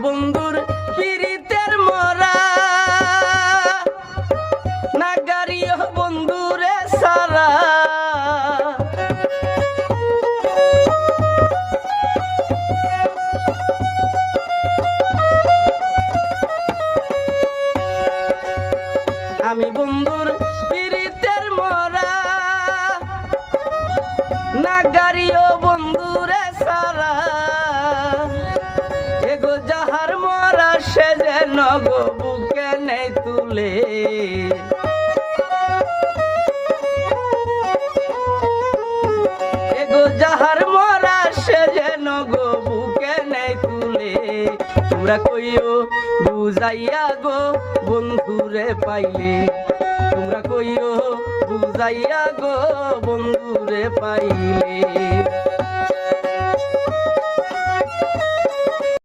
বন্ধুর পিরিতের মরা না গাড়িও বন্ধুরে সারা আমি বন্ধুর পিরিতের মরা না গাড়িও বন্ধুরে সারা এগো যাহার মরা সে যেন গো বুকে নেই তুলে এগো যাহার মরা সে যেন গো বুকে নেই তুলে তোমরা কইও বুঝাইয়া গো বন্ধুরে পাইলে তোমরা কইও বুঝাইয়া গো বন্ধুরে পাইলে